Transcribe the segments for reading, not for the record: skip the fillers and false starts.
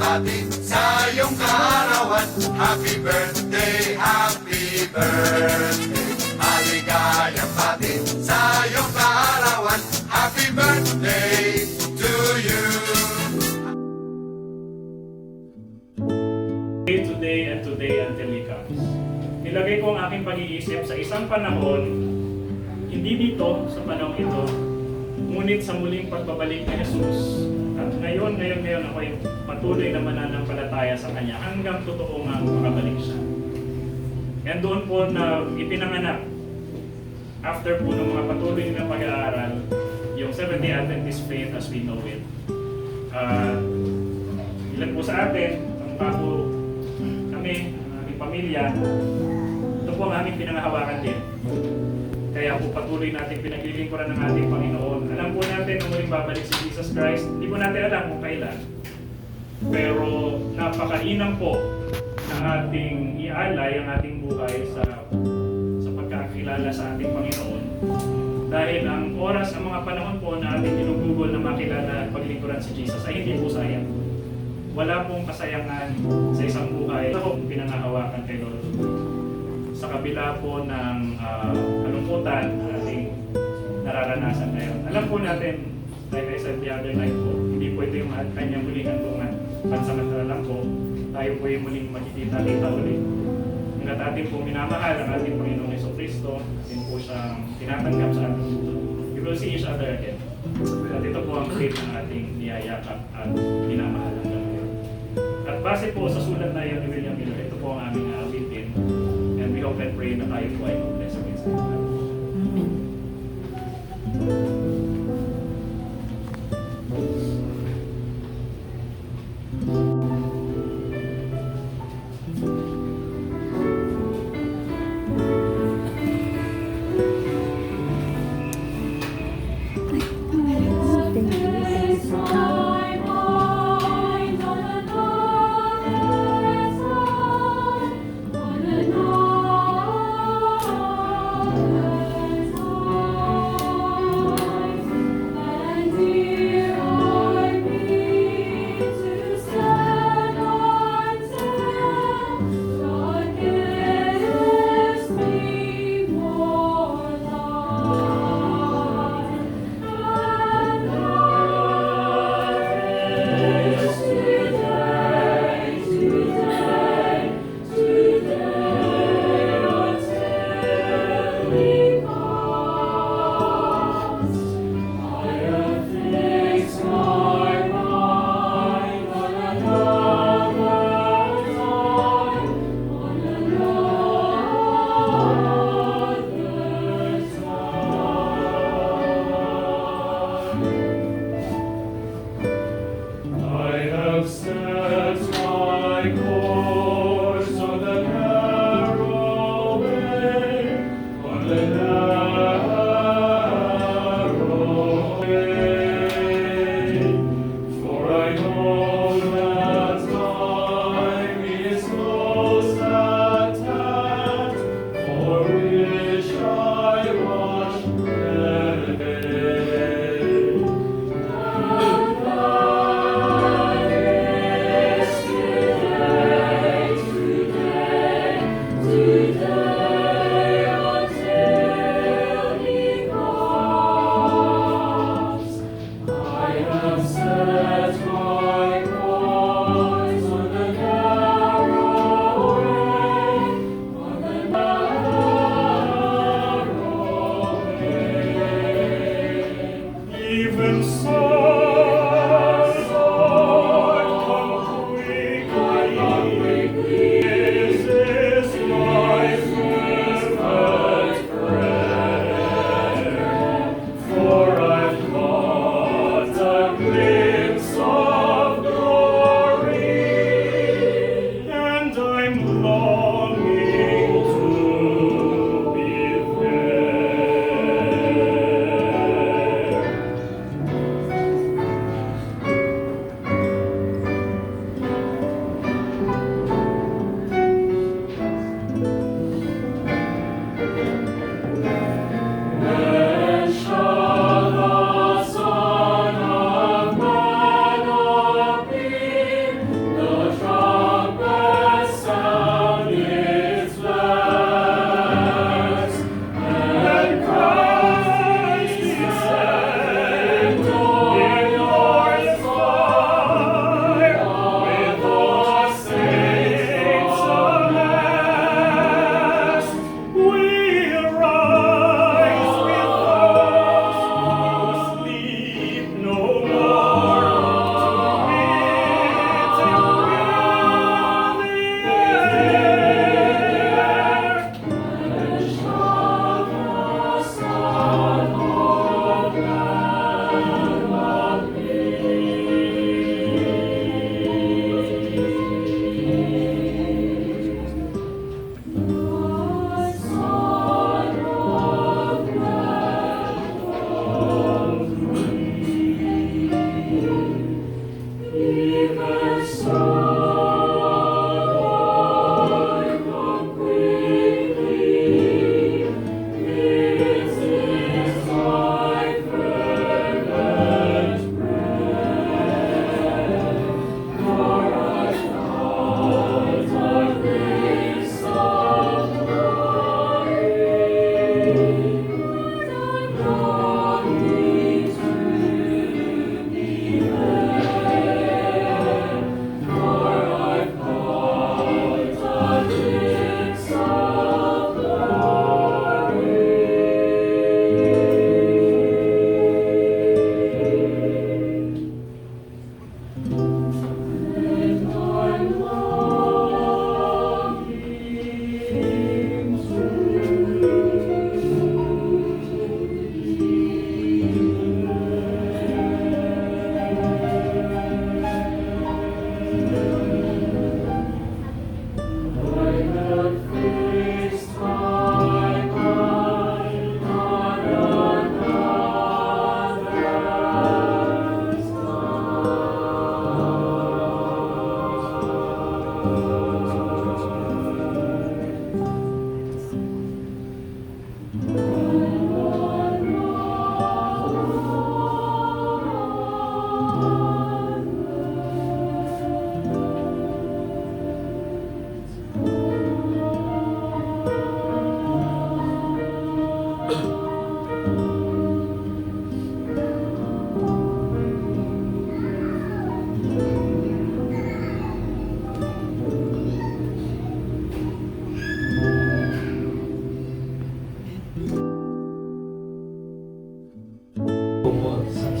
bati sa iyong kaarawan. Happy birthday, happy birthday. Maligayang bati sa iyong kaarawan. Happy birthday to you. Today and today until He comes. Nilagay ko ang aking pag-iisip sa isang panahon, hindi dito sa panahon ito, ngunit sa muling pagbabalik ni Jesus. At ngayon ako ay patuloy na mananampalataya sa Kanya hanggang totoo nga makabalik siya. And doon po na ipinanganak, after po ng mga patuloy na pag-aaral, yung Seventh-day Adventist faith as we know it. Ilan po sa atin, ang bago kami, ang aming pamilya, ito po ang aming pinangahawakan din. Kaya po patuloy natin pinaglilingkuran ng ating Panginoon. Alam po natin na muling babalik si Jesus Christ. Hindi po natin alam kung kailan. Pero napakainam po na ating ialay ang ating buhay sa pagkakilala sa ating Panginoon. Dahil ang oras, ang mga panahon po na ating ginugugol na makilala at paglingkuran si Jesus ay hindi po sayang. Wala pong kasayangan sa isang buhay. Ito po pinangahawakan kay Lord. Sa kabila po ng kalungkutan na ating nararanasan ngayon. Alam po natin, like I said the other night po, hindi po ito yung kanyang muling hantungan. Pansamantala lang po, tayo po yung muling makikita-kita ulit. Hanggat ating po minamahal ang ating Panginoong Jesucristo, atin po siyang tinatanggap sa ating mundo. We will see each other again. At ito po ang faith ng ating niyayakap at minamahal hanggang ngayon. At base po sa sulat na yun ni William Miller, ito po ang aming awitin. And we hope and pray na tayo po ay mag-bless against the Lord.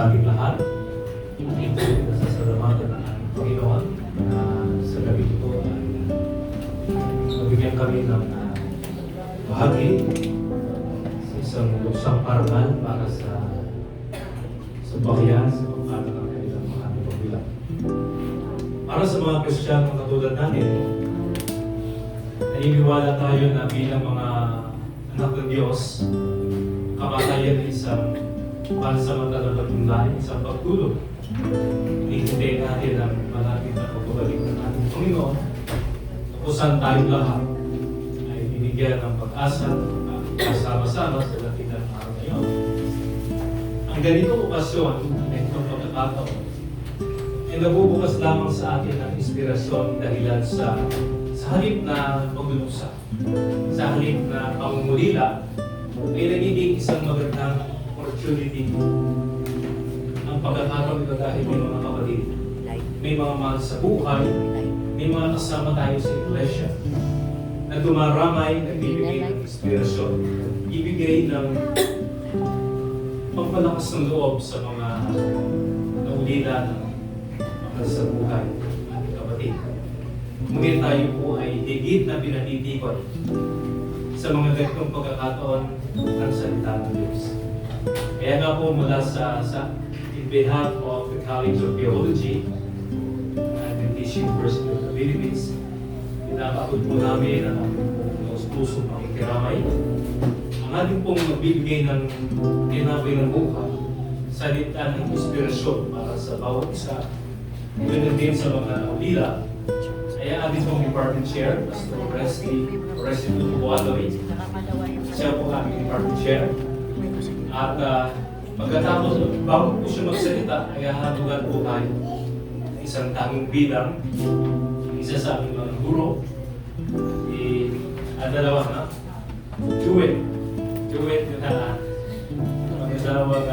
sa ating lahat. Ating po nasasalamatan ng ating Panginoon na sa gabi ito ay mabigyan kami ng bahagi sa isang luksang parangal para sa bayan sa pagkano ng kanilang mga pagbilang. Para sa mga Kristiyano katulad natin, naniniwala tayo na bilang mga anak ng Diyos, kamatayan ay isang pansamantalang pagtunlain, isang pagtulog. Hinihintay natin ang malapit na pagbabalik ng ating Panginoon. Kung saan tayong lahat ay binigyan ng pag-asa at kasama-sama sa dating araw na yun. Ang ganitong okasyon, ang ganitong pagkakataon, ay nabubukas lamang sa atin ng inspirasyon dahilan sa halip na paglulusa, sa halip na pangungulila, ay nagiging isang magandang opportunity ang pagkakataon ito dahil may mga kapatid, may mga mahal sa buhay, may mga kasama tayo sa iglesia na dumaramay, nagbibigay ng inspirasyon, ibigay ng pagpalakas ng loob sa mga naulila ng mahal sa buhay at kapatid. Ngunit tayo po ay higit na pinatitikot sa mga ganitong pagkakataon ng salita ng Diyos. Kaya nga po mula sa in behalf of the College of Theology at the Teaching University of the Philippines, pinapakot po namin ang pusong pakikiramay. Ang ating pong magbibigay ng tinapay ng buhay, salita ng inspirasyon para sa bawat isa, ganoon din sa mga naulila, ay ating pong department chair, Pastor Oresti Tutubualoy. Siya po aming department chair. At pagkatapos, bago po siya magsalita, ay hahadugan po tayo isang tanging bilang, isa sa aming mga guro, dalawa na, duet yun na, ang dalawang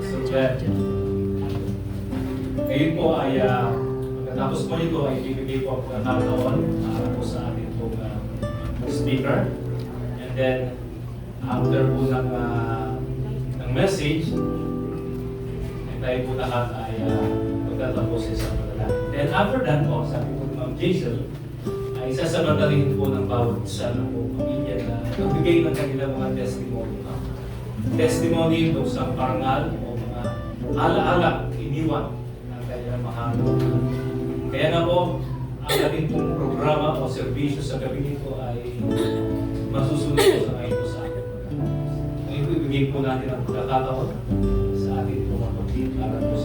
survey. Ngayon po ay, pagkatapos po nito ay ibibigay po ang pagkakataon para po sa ating pong speaker. And then, after po ng message, ay tayo po lahat ay magtatapos sa isang panalangin. Then after that po, sabi po ni Ma'am Jason, ay sasamantalin po ng bawat isa na po pamilya na nagbigay ng kanilang mga testimony. Testimony ito sa parangal o mga alaala iniwan ng kanilang mahal. Kaya nga po, ang ating pong programa o serbisyo sa gabi nito ay masusunod po sa ngayon po sa atin. Ngayon po, ibigay po natin ang pagkakataon sa ating mga kapatid para po